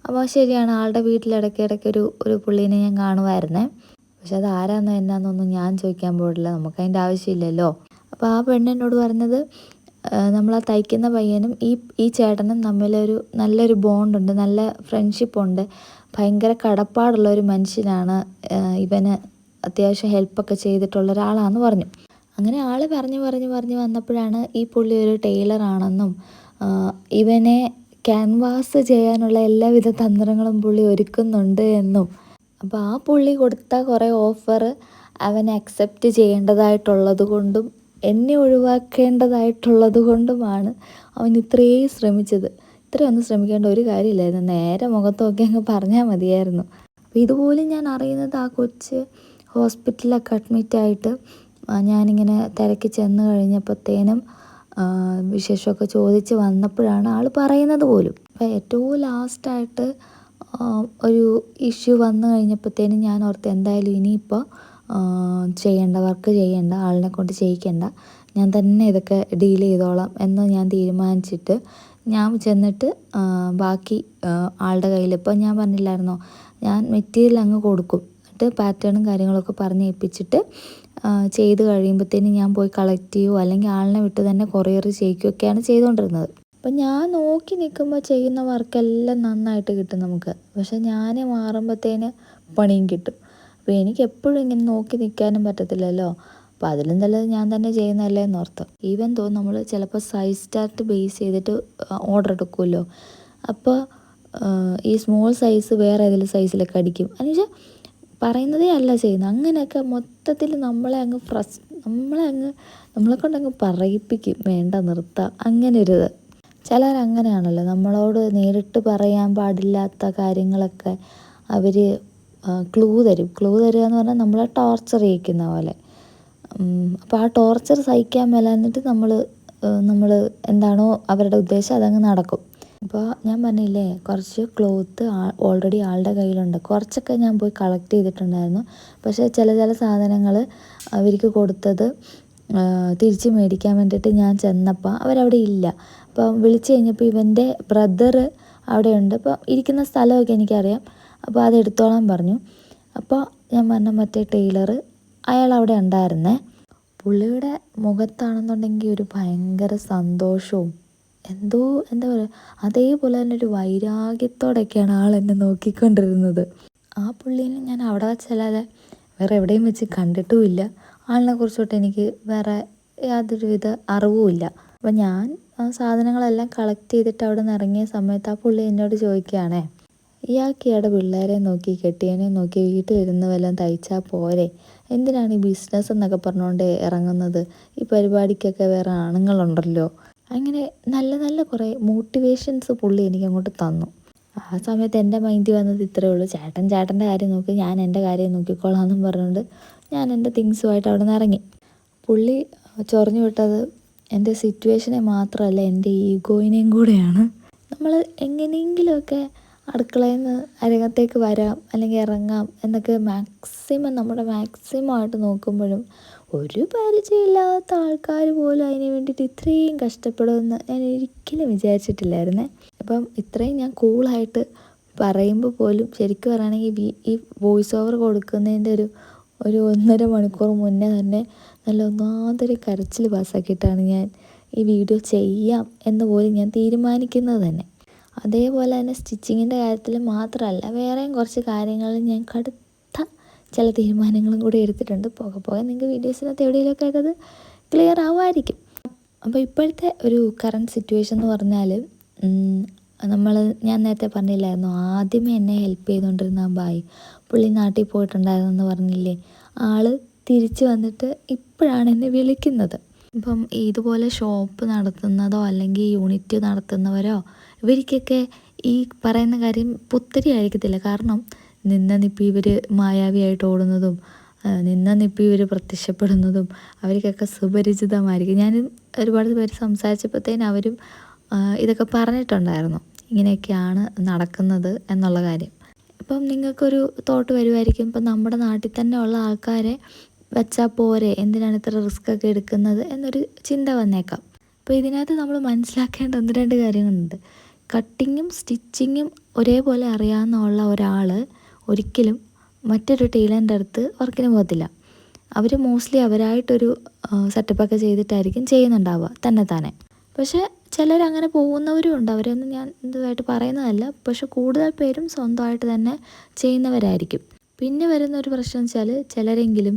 Speaker 1: അപ്പോൾ ശരിയാണ്, ആളുടെ വീട്ടിലിടയ്ക്ക് ഒരു പുള്ളീനെ ഞാൻ കാണുമായിരുന്നേ. പക്ഷെ അത് ആരാന്നോ എന്നാന്നൊന്നും ഞാൻ ചോദിക്കാൻ പോയിട്ടില്ല, നമുക്കതിൻ്റെ ആവശ്യമില്ലല്ലോ. അപ്പോൾ ആ പെണ്ണെന്നോട് പറഞ്ഞത്, നമ്മളാ തയ്ക്കുന്ന പയ്യനും ഈ ചേട്ടനും തമ്മിലൊരു നല്ലൊരു ബോണ്ടുണ്ട്, നല്ല ഫ്രണ്ട്ഷിപ്പുണ്ട്, ഭയങ്കര കടപ്പാടുള്ള ഒരു മനുഷ്യനാണ്, ഇവന് അത്യാവശ്യം ഹെൽപ്പൊക്കെ ചെയ്തിട്ടുള്ള ഒരാളാണെന്ന് പറഞ്ഞു. അങ്ങനെ ആൾ പറഞ്ഞു വന്നപ്പോഴാണ് ഈ പുള്ളി ഒരു ടൈലറാണെന്നും ഇവനെ ക്യാൻവാസ് ചെയ്യാനുള്ള എല്ലാവിധ തന്ത്രങ്ങളും പുള്ളി ഒരുക്കുന്നുണ്ട് എന്നും. അപ്പോൾ ആ പുള്ളി കൊടുത്ത കുറേ ഓഫർ അവൻ അക്സെപ്റ്റ് ചെയ്യേണ്ടതായിട്ടുള്ളത് കൊണ്ടും എന്നെ ഒഴിവാക്കേണ്ടതായിട്ടുള്ളത് കൊണ്ടുമാണ് അവൻ ഇത്രയും ശ്രമിച്ചത്. ഇത്രയൊന്നും ശ്രമിക്കേണ്ട ഒരു കാര്യമില്ലായിരുന്നു, നേരെ മുഖത്തൊക്കെ അങ്ങ് പറഞ്ഞാൽ മതിയായിരുന്നു. അപ്പോൾ ഇതുപോലും ഞാൻ അറിയുന്നത് ആ കൊച്ച് ഹോസ്പിറ്റലിലൊക്കെ അഡ്മിറ്റായിട്ട് ഞാനിങ്ങനെ തിരക്കി ചെന്ന് കഴിഞ്ഞപ്പോഴത്തേനും വിശേഷമൊക്കെ ചോദിച്ച് വന്നപ്പോഴാണ് ആൾ പറയുന്നത് പോലും. അപ്പോൾ ഏറ്റവും ലാസ്റ്റായിട്ട് ഒരു ഇഷ്യൂ വന്നു കഴിഞ്ഞപ്പോഴത്തേനും ഞാൻ ഓർത്ത് എന്തായാലും ഇനിയിപ്പോൾ വർക്ക് ചെയ്യേണ്ട, ആളിനെ കൊണ്ട് ചെയ്യിക്കേണ്ട, ഞാൻ തന്നെ ഇതൊക്കെ ഡീൽ ചെയ്തോളാം എന്ന് ഞാൻ തീരുമാനിച്ചിട്ട് ഞാൻ ചെന്നിട്ട് ബാക്കി ആളുടെ കയ്യിൽ, ഇപ്പോൾ ഞാൻ പറഞ്ഞില്ലായിരുന്നോ ഞാൻ മെറ്റീരിയൽ അങ്ങ് കൊടുക്കും, എന്നിട്ട് പാറ്റേണും കാര്യങ്ങളൊക്കെ പറഞ്ഞ് ഏൽപ്പിച്ചിട്ട് ചെയ്ത് കഴിയുമ്പോഴത്തേനും ഞാൻ പോയി കളക്ട് ചെയ്യുമോ അല്ലെങ്കിൽ ആളിനെ വിട്ട് തന്നെ കൊറിയർ ചെയ്യിക്കുകയൊക്കെയാണ് ചെയ്തുകൊണ്ടിരുന്നത്. അപ്പം ഞാൻ നോക്കി നിൽക്കുമ്പോൾ ചെയ്യുന്ന വർക്കെല്ലാം നന്നായിട്ട് കിട്ടും നമുക്ക്, പക്ഷെ ഞാൻ മാറുമ്പോഴത്തേന് പണിയും കിട്ടും. അപ്പോൾ എനിക്ക് എപ്പോഴും ഇങ്ങനെ നോക്കി നിൽക്കാനും പറ്റത്തില്ലല്ലോ. അപ്പോൾ അതിലും നല്ലത് ഞാൻ തന്നെ ചെയ്യുന്നതല്ലേ എന്നോർത്ത്. ഈവൻ നമ്മൾ ചിലപ്പോൾ സൈസ് ചാർട്ട് ബേസ് ചെയ്തിട്ട് ഓർഡർ എടുക്കുമല്ലോ, അപ്പോൾ ഈ സ്മോൾ സൈസ് വേറെ ഏതെങ്കിലും സൈസിലൊക്കെ അടിക്കും, എന്നുവെച്ചാൽ പറയുന്നതേ അല്ല ചെയ്യുന്നത്. അങ്ങനെയൊക്കെ മൊത്തത്തിൽ നമ്മളെ കൊണ്ടങ്ങ് പറയിപ്പിക്കും, വേണ്ട നിർത്താം, അങ്ങനെ ഒരിത്. ചിലരങ്ങനെയാണല്ലോ, നമ്മളോട് നേരിട്ട് പറയാൻ പാടില്ലാത്ത കാര്യങ്ങളൊക്കെ അവർ ക്ലൂ തരിക എന്ന് പറഞ്ഞാൽ നമ്മളെ ടോർച്ചർ ചെയ്യിക്കുന്ന പോലെ. അപ്പോൾ ആ ടോർച്ചർ സഹിക്കാൻ മേലാന്നിട്ട് നമ്മൾ എന്താണോ അവരുടെ ഉദ്ദേശം അതങ്ങ് നടക്കും. അപ്പോൾ ഞാൻ പറഞ്ഞില്ലേ, കുറച്ച് ക്ലോത്ത് ഓൾറെഡി ആളുടെ കയ്യിലുണ്ട്, കുറച്ചൊക്കെ ഞാൻ പോയി കളക്ട് ചെയ്തിട്ടുണ്ടായിരുന്നു. പക്ഷേ ചില സാധനങ്ങൾ അവർക്ക് കൊടുത്തത് തിരിച്ച് മേടിക്കാൻ വേണ്ടിയിട്ട് ഞാൻ ചെന്നപ്പോൾ അവരവിടെ ഇല്ല. അപ്പോൾ വിളിച്ച് കഴിഞ്ഞപ്പോൾ ഇവൻ്റെ ബ്രദർ അവിടെയുണ്ട്. അപ്പോൾ ഇരിക്കുന്ന സ്ഥലമൊക്കെ എനിക്കറിയാം, അപ്പോൾ അത് എടുത്തോളാൻ പറഞ്ഞു. അപ്പോൾ ഞാൻ പറഞ്ഞ മറ്റേ ടൈലർ അയാൾ അവിടെ ഉണ്ടായിരുന്നേ. പുള്ളിയുടെ മുഖത്താണെന്നുണ്ടെങ്കിൽ ഒരു ഭയങ്കര സന്തോഷവും എന്താ പറയുക, അതേപോലെ തന്നെ ഒരു വൈരാഗ്യത്തോടെയൊക്കെയാണ് ആളെന്നെ നോക്കിക്കൊണ്ടിരുന്നത്. ആ പുള്ളീനെ ഞാൻ അവിടെ വെച്ചല്ലാതെ വേറെ എവിടെയും വെച്ച് കണ്ടിട്ടുമില്ല. ആളിനെ കുറിച്ചോട്ട് എനിക്ക് വേറെ യാതൊരുവിധ അറിവുമില്ല. അപ്പം ഞാൻ ആ സാധനങ്ങളെല്ലാം കളക്ട് ചെയ്തിട്ട് അവിടെ നിന്ന് ഇറങ്ങിയ സമയത്ത് ആ പുള്ളി എന്നോട് ചോദിക്കുകയാണേ, ഇയാൾക്ക് ഇയാളുടെ പിള്ളേരെ നോക്കി കെട്ടിയനെ നോക്കി വീട്ടിലിരുന്ന് വല്ലതും തയ്ച്ചാൽ പോരെ, എന്തിനാണ് ഈ ബിസിനസ് എന്നൊക്കെ പറഞ്ഞുകൊണ്ട് ഇറങ്ങുന്നത്, ഈ പരിപാടിക്കൊക്കെ വേറെ ആണുങ്ങളുണ്ടല്ലോ. അങ്ങനെ നല്ല നല്ല കുറേ മോട്ടിവേഷൻസ് പുള്ളി എനിക്ക് അങ്ങോട്ട് തന്നു. ആ സമയത്ത് എൻ്റെ മൈൻഡിൽ വന്നത് ഇത്രയേ ഉള്ളൂ, ചേട്ടൻ്റെ കാര്യം നോക്കി, ഞാൻ എൻ്റെ കാര്യം നോക്കിക്കോളാം എന്നും പറഞ്ഞുകൊണ്ട് ഞാൻ എൻ്റെ തിങ്സുമായിട്ട് അവിടെ നിന്ന് ഇറങ്ങി. പുള്ളി ചൊറിഞ്ഞു വിട്ടത് എൻ്റെ സിറ്റുവേഷനെ മാത്രമല്ല, എൻ്റെ ഈഗോയിനെയും കൂടെയാണ്. നമ്മൾ എങ്ങനെയെങ്കിലുമൊക്കെ അടുക്കളയിൽ നിന്ന് അരങ്ങത്തേക്ക് വരാം അല്ലെങ്കിൽ ഇറങ്ങാം എന്നൊക്കെ നമ്മുടെ മാക്സിമം ആയിട്ട് നോക്കുമ്പോഴും ഒരു പരിചയമില്ലാത്ത ആൾക്കാർ പോലും അതിന് വേണ്ടിയിട്ട് ഇത്രയും കഷ്ടപ്പെടുമെന്ന് ഞാൻ ഒരിക്കലും വിചാരിച്ചിട്ടില്ലായിരുന്നേ. അപ്പം ഇത്രയും ഞാൻ കൂളായിട്ട് പറയുമ്പോൾ പോലും ശരിക്കും പറയുകയാണെങ്കിൽ ഈ വോയിസ് ഓവർ കൊടുക്കുന്നതിൻ്റെ ഒരു 1.5 മണിക്കൂർ മുന്നേ തന്നെ നല്ല ഒന്നാന്തരം കരച്ചിൽ പാസ്സാക്കിയിട്ടാണ് ഞാൻ ഈ വീഡിയോ ചെയ്യാം എന്ന് പോലും ഞാൻ തീരുമാനിക്കുന്നത് തന്നെ. അതേപോലെ തന്നെ സ്റ്റിച്ചിങ്ങിൻ്റെ കാര്യത്തിൽ മാത്രമല്ല, വേറെയും കുറച്ച് കാര്യങ്ങളിൽ ഞാൻ കടുത്ത ചില തീരുമാനങ്ങളും കൂടി എടുത്തിട്ടുണ്ട്. പോകെ പോകെ നിങ്ങൾക്ക് വീഡിയോസിനകത്ത് എവിടെയെങ്കിലുമൊക്കെ ആയിട്ട് അത് ക്ലിയർ ആവുമായിരിക്കും. അപ്പോൾ ഇപ്പോഴത്തെ ഒരു കറണ്ട് സിറ്റുവേഷൻ എന്ന് പറഞ്ഞാൽ ഞാൻ നേരത്തെ പറഞ്ഞില്ലായിരുന്നു, ആദ്യമേ എന്നെ ഹെൽപ്പ് ചെയ്തുകൊണ്ടിരുന്ന ബായി പുള്ളി നാട്ടിൽ പോയിട്ടുണ്ടായിരുന്നെന്ന് പറഞ്ഞില്ലേ, ആൾ തിരിച്ച് വന്നിട്ട് ഇപ്പോഴാണ് എന്നെ വിളിക്കുന്നത്. ഇപ്പം ഇതുപോലെ ഷോപ്പ് നടത്തുന്നതോ അല്ലെങ്കിൽ യൂണിറ്റ് നടത്തുന്നവരോ ഇവർക്കൊക്കെ ഈ പറയുന്ന കാര്യം പുത്തരി ആയിരിക്കത്തില്ല. കാരണം നിപ്പി ഇവർ മായാവിയായിട്ട് ഓടുന്നതും നിപ്പി ഇവർ പ്രത്യക്ഷപ്പെടുന്നതും അവർക്കൊക്കെ സുപരിചിതമായിരിക്കും. ഞാൻ ഒരുപാട് പേര് സംസാരിച്ചപ്പോഴത്തേനും അവരും ഇതൊക്കെ പറഞ്ഞിട്ടുണ്ടായിരുന്നു, ഇങ്ങനെയൊക്കെയാണ് നടക്കുന്നത് എന്നുള്ള കാര്യം. ഇപ്പം നിങ്ങൾക്കൊരു തോട്ട് വരുമായിരിക്കും, ഇപ്പം നമ്മുടെ നാട്ടിൽ തന്നെ ഉള്ള ആൾക്കാരെ വെച്ചാൽ പോരെ, എന്തിനാണ് ഇത്ര റിസ്ക് ഒക്കെ എടുക്കുന്നത് എന്നൊരു ചിന്ത വന്നേക്കാം. അപ്പോൾ ഇതിനകത്ത് നമ്മൾ മനസ്സിലാക്കേണ്ട 1-2 കാര്യങ്ങളുണ്ട്. കട്ടിങ്ങും സ്റ്റിച്ചിങ്ങും ഒരേപോലെ അറിയാവുന്ന ഒരാൾ ഒരിക്കലും മറ്റൊരു ടൈലറിൻ്റെ അടുത്ത് വർക്കിന് പോകത്തില്ല. അവർ മോസ്റ്റ്ലി അവരായിട്ടൊരു സെറ്റപ്പൊക്കെ ചെയ്തിട്ടായിരിക്കും ചെയ്യുന്നുണ്ടാവുക തന്നെ. പക്ഷേ ചിലരങ്ങനെ പോകുന്നവരും ഉണ്ട്, അവരൊന്നും ഞാൻ ഇതുമായിട്ട് പറയുന്നതല്ല. പക്ഷെ കൂടുതൽ പേരും സ്വന്തമായിട്ട് തന്നെ ചെയ്യുന്നവരായിരിക്കും. പിന്നെ വരുന്നൊരു പ്രശ്നം വെച്ചാൽ ചിലരെങ്കിലും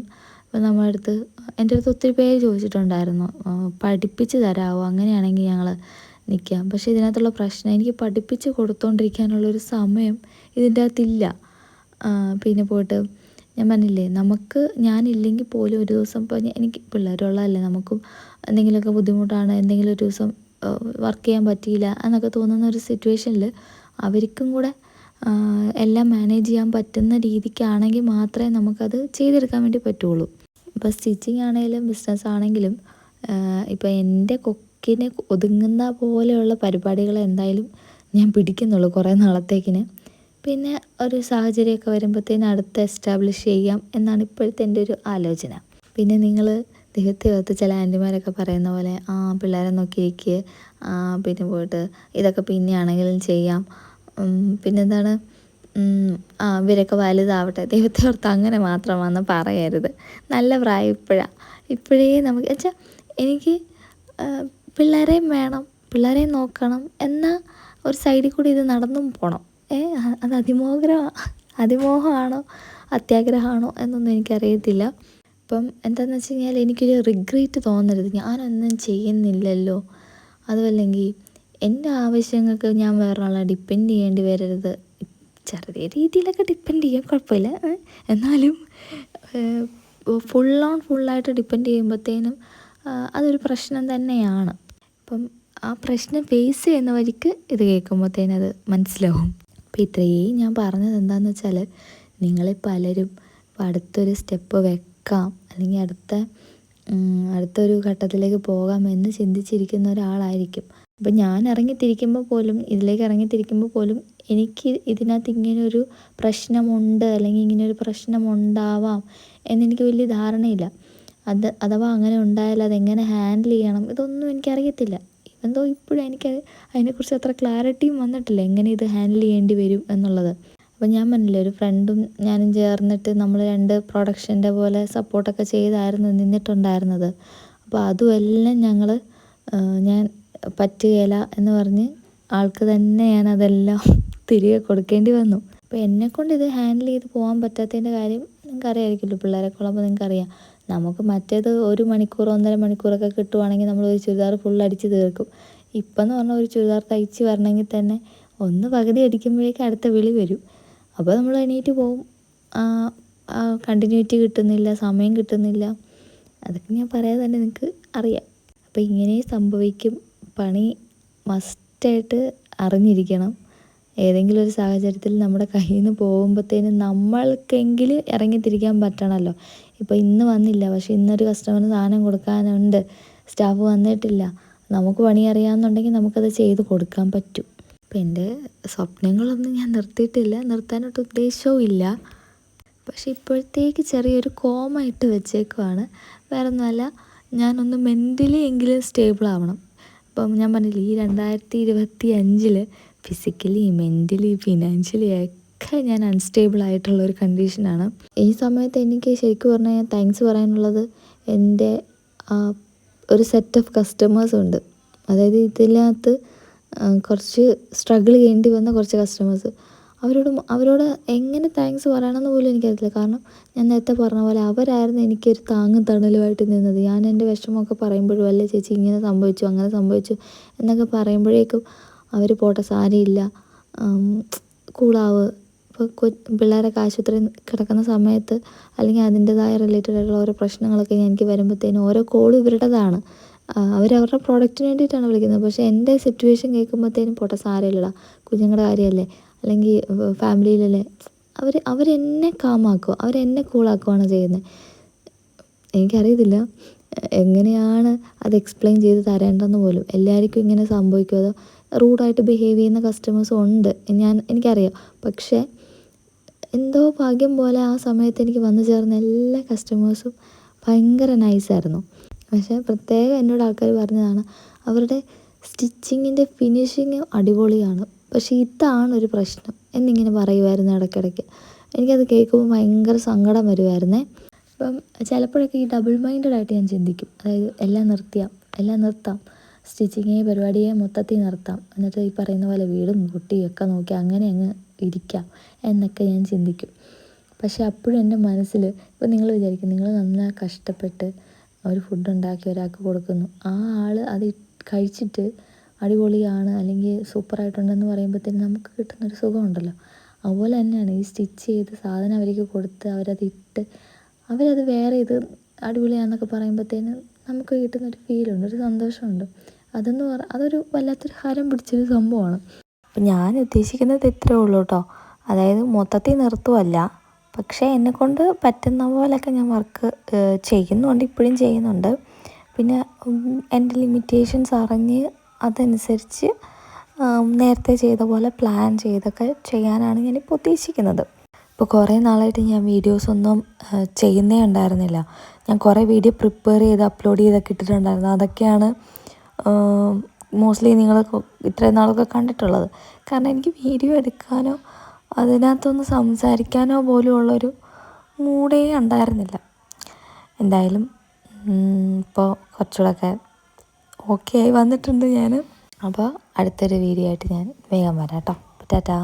Speaker 1: നമ്മുടെ അടുത്ത്, എൻ്റെ അടുത്ത് ഒത്തിരി പേര് ചോദിച്ചിട്ടുണ്ടായിരുന്നു, പഠിപ്പിച്ച് തരാമോ, അങ്ങനെയാണെങ്കിൽ ഞങ്ങൾ നിൽക്കാം. പക്ഷേ ഇതിനകത്തുള്ള പ്രശ്നം, എനിക്ക് പഠിപ്പിച്ച് കൊടുത്തുകൊണ്ടിരിക്കാനുള്ളൊരു സമയം ഇതിൻ്റെ അകത്തില്ല. പിന്നെ പോയിട്ട് ഞാൻ പറഞ്ഞില്ലേ, ഞാനില്ലെങ്കിൽ പോലും ഒരു ദിവസം ഇപ്പോൾ എനിക്ക് പിള്ളേരുള്ളതല്ലേ, നമുക്കും എന്തെങ്കിലുമൊക്കെ ബുദ്ധിമുട്ടാണ്, എന്തെങ്കിലും ഒരു ദിവസം വർക്ക് ചെയ്യാൻ പറ്റിയില്ല എന്നൊക്കെ തോന്നുന്ന ഒരു സിറ്റുവേഷനിൽ അവർക്കും കൂടെ എല്ലാം മാനേജ് ചെയ്യാൻ പറ്റുന്ന രീതിക്കാണെങ്കിൽ മാത്രമേ നമുക്കത് ചെയ്തെടുക്കാൻ വേണ്ടി പറ്റുള്ളൂ. ഇപ്പോൾ സ്റ്റിച്ചിങ് ആണെങ്കിലും ബിസിനസ് ആണെങ്കിലും ഇപ്പോൾ എൻ്റെ കൊക്കിന് ഒതുങ്ങുന്ന പോലെയുള്ള പരിപാടികൾ എന്തായാലും ഞാൻ പിടിക്കുന്നുള്ളൂ കുറേ നാളത്തേക്കിന്. പിന്നെ ഒരു സാഹചര്യമൊക്കെ വരുമ്പോഴത്തേനും അടുത്ത് എസ്റ്റാബ്ലിഷ് ചെയ്യാം എന്നാണ് ഇപ്പോഴത്തെ എൻ്റെ ഒരു ആലോചന. പിന്നെ നിങ്ങൾ ദൈവത്തെ ചില ആൻറ്റിമാരൊക്കെ പറയുന്ന പോലെ പിള്ളേരെ നോക്കിയിരിക്കുക, പിന്നെ പോയിട്ട് ഇതൊക്കെ പിന്നെയാണെങ്കിലും ചെയ്യാം, പിന്നെന്താണ് ഇവരൊക്കെ വലുതാവട്ടെ, ദൈവത്തെ ഓർത്ത് അങ്ങനെ മാത്രമാണെന്ന് പറയരുത്. നല്ല പ്രായം ഇപ്പോഴേ നമുക്ക് വെച്ചാൽ എനിക്ക് പിള്ളേരെയും വേണം, പിള്ളേരെയും നോക്കണം എന്ന ഒരു സൈഡിൽ കൂടി ഇത് നടന്നും പോകണം. അത് അതിമോഹമാണോ അത്യാഗ്രഹമാണോ എന്നൊന്നും എനിക്കറിയത്തില്ല. അപ്പം എന്താണെന്ന് വെച്ച് കഴിഞ്ഞാൽ എനിക്കൊരു റിഗ്രറ്റ് തോന്നരുത്, ഞാനൊന്നും ചെയ്യുന്നില്ലല്ലോ. അതുമല്ലെങ്കിൽ എൻ്റെ ആവശ്യങ്ങൾക്ക് ഞാൻ വേറൊരാളെ ഡിപ്പെൻഡ് ചെയ്യേണ്ടി വരരുത്. ചെറിയ രീതിയിലൊക്കെ ഡിപ്പെൻഡ് ചെയ്യാം, കുഴപ്പമില്ല. എന്നാലും ഫുള്ളായിട്ട് ഡിപ്പെൻഡ് ചെയ്യുമ്പോഴത്തേനും അതൊരു പ്രശ്നം തന്നെയാണ്. അപ്പം ആ പ്രശ്നം ഫേസ് ചെയ്യുന്ന വഴിക്ക് ഇത് കേൾക്കുമ്പോഴത്തേനും അത് മനസ്സിലാവും. അപ്പോൾ ഇത്രയും ഞാൻ പറഞ്ഞത് എന്താണെന്ന് വെച്ചാൽ, നിങ്ങളെ പലരും ഇപ്പോൾ അടുത്തൊരു സ്റ്റെപ്പ് വെക്കാം അല്ലെങ്കിൽ അടുത്തൊരു ഘട്ടത്തിലേക്ക് പോകാം എന്ന് ചിന്തിച്ചിരിക്കുന്ന ഒരാളായിരിക്കും. അപ്പം ഞാൻ ഇതിലേക്ക് ഇറങ്ങിത്തിരിക്കുമ്പോൾ പോലും എനിക്ക് ഇതിനകത്ത് ഇങ്ങനൊരു പ്രശ്നമുണ്ട് അല്ലെങ്കിൽ ഇങ്ങനൊരു പ്രശ്നമുണ്ടാവാം എന്നെനിക്ക് വലിയ ധാരണയില്ല. അഥവാ അങ്ങനെ ഉണ്ടായാൽ അതെങ്ങനെ ഹാൻഡിൽ ചെയ്യണം ഇതൊന്നും എനിക്കറിയത്തില്ല. എന്തോ ഇപ്പോഴും എനിക്ക് അതിനെക്കുറിച്ച് അത്ര ക്ലാരിറ്റിയും വന്നിട്ടില്ല, എങ്ങനെ ഇത് ഹാൻഡിൽ ചെയ്യേണ്ടി വരും എന്നുള്ളത്. അപ്പം ഞാൻ പറഞ്ഞില്ലേ, ഒരു ഫ്രണ്ടും ഞാനും ചേർന്നിട്ട് നമ്മൾ 2 പ്രൊഡക്ഷൻ്റെ പോലെ സപ്പോർട്ടൊക്കെ ചെയ്തായിരുന്നു നിന്നിട്ടുണ്ടായിരുന്നത്. അപ്പോൾ അതുമെല്ലാം ഞാൻ പറ്റുകയില്ല എന്ന് പറഞ്ഞ് ആൾക്ക് തന്നെ ഞാനതെല്ലാം തിരികെ കൊടുക്കേണ്ടി വന്നു. അപ്പോൾ എന്നെക്കൊണ്ട് ഇത് ഹാൻഡിൽ ചെയ്ത് പോകാൻ പറ്റാത്തതിൻ്റെ കാര്യം നിങ്ങൾക്കറിയാമായിരിക്കുമല്ലോ, പിള്ളേരൊക്കെ ഉള്ളപ്പോൾ നിങ്ങൾക്കറിയാം. നമുക്ക് മറ്റേത് 1 മണിക്കൂർ 1.5 മണിക്കൂറൊക്കെ കിട്ടുവാണെങ്കിൽ നമ്മൾ ഒരു ചുരിദാർ ഫുൾ അടിച്ച് തീർക്കും. ഇപ്പം എന്ന് പറഞ്ഞാൽ ഒരു ചുരിദാർ തയ്ച്ച് വരണമെങ്കിൽ തന്നെ ഒന്ന് പകുതി അടിക്കുമ്പോഴേക്കും അടുത്ത വിളി വരും. അപ്പോൾ നമ്മൾ എണീറ്റ് പോവും, കണ്ടിന്യൂറ്റി കിട്ടുന്നില്ല, സമയം കിട്ടുന്നില്ല. അതൊക്കെ ഞാൻ പറയാതെ തന്നെ നിങ്ങൾക്ക് അറിയാം. അപ്പോൾ ഇങ്ങനെ സംഭവിക്കും. പണി മസ്റ്റായിട്ട് അറിഞ്ഞിരിക്കണം. ഏതെങ്കിലും ഒരു സാഹചര്യത്തിൽ നമ്മുടെ കയ്യിൽ നിന്ന് പോകുമ്പോഴത്തേനും നമ്മൾക്കെങ്കിലും ഇറങ്ങിത്തിരിക്കാൻ പറ്റണമല്ലോ. ഇപ്പോൾ ഇന്ന് വന്നില്ല, പക്ഷേ ഇന്നൊരു കസ്റ്റമറിന് സാധനം കൊടുക്കാനുണ്ട്, സ്റ്റാഫ് വന്നിട്ടില്ല, നമുക്ക് പണി അറിയാമെന്നുണ്ടെങ്കിൽ നമുക്കത് ചെയ്ത് കൊടുക്കാൻ പറ്റും. അപ്പോൾ എൻ്റെ സ്വപ്നങ്ങളൊന്നും ഞാൻ നിർത്തിയിട്ടില്ല, നിർത്താനായിട്ട് ഉദ്ദേശവും ഇല്ല. പക്ഷേ ഇപ്പോഴത്തേക്ക് ചെറിയൊരു കോമ ഇട്ട് വെച്ചേക്കുവാണ്. വേറെ ഒന്നുമല്ല, ഞാനൊന്ന് മെൻ്റലി എങ്കിലും സ്റ്റേബിൾ ആവണം. അപ്പം ഞാൻ പറഞ്ഞില്ലേ, ഈ 2025 ഫിസിക്കലി മെൻ്റലി ഫിനാൻഷ്യലി ഒക്കെ ഞാൻ അൺസ്റ്റേബിൾ ആയിട്ടുള്ളൊരു കണ്ടീഷനാണ്. ഈ സമയത്ത് എനിക്ക് ശരിക്കും പറഞ്ഞാൽ താങ്ക്സ് പറയാനുള്ളത് എൻ്റെ ഒരു സെറ്റ് ഓഫ് കസ്റ്റമേഴ്സ് ഉണ്ട്. അതായത് ഇതിനകത്ത് കുറച്ച് സ്ട്രഗിൾ ചെയ്യേണ്ടി വന്ന കുറച്ച് കസ്റ്റമേഴ്സ്, അവരോട് എങ്ങനെ താങ്ക്സ് പറയണമെന്ന് പോലും എനിക്കറിയില്ല. കാരണം ഞാൻ നേരത്തെ പറഞ്ഞ പോലെ അവരായിരുന്നു എനിക്കൊരു താങ്ങും തണലുമായിട്ട് നിന്നത്. ഞാൻ എൻ്റെ വിഷമമൊക്കെ പറയുമ്പോഴും അല്ലേ ചേച്ചി ഇങ്ങനെ സംഭവിച്ചു അങ്ങനെ സംഭവിച്ചു എന്നൊക്കെ പറയുമ്പോഴേക്കും അവർ പോട്ടെ സാരമില്ല, കൂളാവ്. ഇപ്പോൾ പിള്ളേരൊക്കെ ആശുപത്രിയിൽ കിടക്കുന്ന സമയത്ത് അല്ലെങ്കിൽ അതിൻ്റെതായ റിലേറ്റഡ് ആയിട്ടുള്ള ഓരോ പ്രശ്നങ്ങളൊക്കെ എനിക്ക് വരുമ്പോഴത്തേനും ഓരോ കോളും ഇവരുടേതാണ്. അവരവരുടെ പ്രോഡക്റ്റിന് വേണ്ടിയിട്ടാണ് വിളിക്കുന്നത്. പക്ഷേ എൻ്റെ സിറ്റുവേഷൻ കേൾക്കുമ്പോഴത്തേനും പോട്ടെ സാരമില്ലടാ, കുഞ്ഞുങ്ങളുടെ കാര്യമല്ലേ, അല്ലെങ്കിൽ ഫാമിലിയിലല്ലേ, അവരെന്നെ കാമാക്കുക, അവരെന്നെ കൂളാക്കുകയാണ് ചെയ്യുന്നത്. എനിക്കറിയത്തില്ല എങ്ങനെയാണ് അത് എക്സ്പ്ലെയിൻ ചെയ്ത് തരേണ്ടതെന്ന് പോലും. എല്ലാവർക്കും ഇങ്ങനെ സംഭവിക്കും, അതോ റൂഡായിട്ട് ബിഹേവ് ചെയ്യുന്ന കസ്റ്റമേഴ്സും ഉണ്ട്, എനിക്കറിയാം. പക്ഷേ എന്തോ ഭാഗ്യം പോലെ ആ സമയത്ത് എനിക്ക് വന്നു ചേർന്ന എല്ലാ കസ്റ്റമേഴ്സും ഭയങ്കര നൈസായിരുന്നു. പക്ഷേ പ്രത്യേകം എന്നോട് ആൾക്കാർ പറഞ്ഞതാണ് അവരുടെ സ്റ്റിച്ചിങ്ങിൻ്റെ ഫിനിഷിങ് അടിപൊളിയാണ്, പക്ഷേ ഇതാണൊരു പ്രശ്നം എന്നിങ്ങനെ പറയുമായിരുന്നു ഇടയ്ക്കിടയ്ക്ക്. എനിക്കത് കേൾക്കുമ്പോൾ ഭയങ്കര സങ്കടം വരുമായിരുന്നേ. അപ്പം ചിലപ്പോഴൊക്കെ ഈ ഡബിൾ മൈൻഡഡ് ആയിട്ട് ഞാൻ ചിന്തിക്കും. അതായത് എല്ലാം നിർത്താം, സ്റ്റിച്ചിങ് പരിപാടിയെ മൊത്തത്തിൽ നിർത്താം, എന്നിട്ട് ഈ പറയുന്ന പോലെ വീടും കുട്ടിയും ഒക്കെ നോക്കി അങ്ങനെ അങ്ങ് ഇരിക്കാം എന്നൊക്കെ ഞാൻ ചിന്തിക്കും. പക്ഷേ അപ്പോഴും എൻ്റെ മനസ്സിൽ ഇപ്പം നിങ്ങൾ വിചാരിക്കും, നിങ്ങൾ നന്നായി കഷ്ടപ്പെട്ട് ഒരു ഫുഡ് ഉണ്ടാക്കി ഒരാൾക്ക് കൊടുക്കുന്നു, ആ ആൾ അത് കഴിച്ചിട്ട് അടിപൊളിയാണ് അല്ലെങ്കിൽ സൂപ്പറായിട്ടുണ്ടെന്ന് പറയുമ്പോഴത്തേനും നമുക്ക് കിട്ടുന്നൊരു സുഖമുണ്ടല്ലോ. അതുപോലെ തന്നെയാണ് ഈ സ്റ്റിച്ച് ചെയ്ത് സാധനം അവർക്ക് കൊടുത്ത് അവരത് ഇട്ട് അവരത് വേറെ ഇത് അടിപൊളിയാണെന്നൊക്കെ പറയുമ്പോഴത്തേനും നമുക്ക് കിട്ടുന്നൊരു ഫീലുണ്ട്, ഒരു സന്തോഷമുണ്ട്. അതൊരു വല്ലാത്തൊരു ഹരം പിടിച്ചൊരു സംഭവമാണ്. അപ്പം ഞാൻ ഉദ്ദേശിക്കുന്നത് ഇത്രയേ ഉള്ളൂ കേട്ടോ. അതായത് മൊത്തത്തിൽ നിർത്തുമല്ല, പക്ഷേ എന്നെക്കൊണ്ട് പറ്റുന്ന പോലെയൊക്കെ ഞാൻ വർക്ക് ചെയ്യുന്നുണ്ട്, ഇപ്പോഴും ചെയ്യുന്നുണ്ട്. പിന്നെ എൻ്റെ ലിമിറ്റേഷൻസ് അറിഞ്ഞ് അതനുസരിച്ച് നേരത്തെ ചെയ്ത പോലെ പ്ലാൻ ചെയ്തൊക്കെ ചെയ്യാനാണ് ഞാനിപ്പോൾ ഉദ്ദേശിക്കുന്നത്. ഇപ്പോൾ കുറേ നാളായിട്ട് ഞാൻ വീഡിയോസൊന്നും ചെയ്യുന്നേ ഉണ്ടായിരുന്നില്ല. ഞാൻ കുറേ വീഡിയോ പ്രിപ്പയർ ചെയ്ത് അപ്ലോഡ് ചെയ്തൊക്കെ ഇട്ടിട്ടുണ്ടായിരുന്നു. അതൊക്കെയാണ് മോസ്റ്റ്ലി നിങ്ങൾ ഇത്രയും നാളൊക്കെ കണ്ടിട്ടുള്ളത്. കാരണം എനിക്ക് വീഡിയോ എടുക്കാനോ അതിനകത്തൊന്ന് സംസാരിക്കാനോ പോലും ഉള്ളൊരു മൂഡേ ഉണ്ടായിരുന്നില്ല. എന്തായാലും ഇപ്പോൾ കുറച്ചുകൂടെയൊക്കെ ഓക്കെ ആയി വന്നിട്ടുണ്ട് ഞാൻ. അപ്പോൾ അടുത്തൊരു വീഡിയോ ആയിട്ട് ഞാൻ വേഗം വരാം കേട്ടോ. ടാറ്റാ.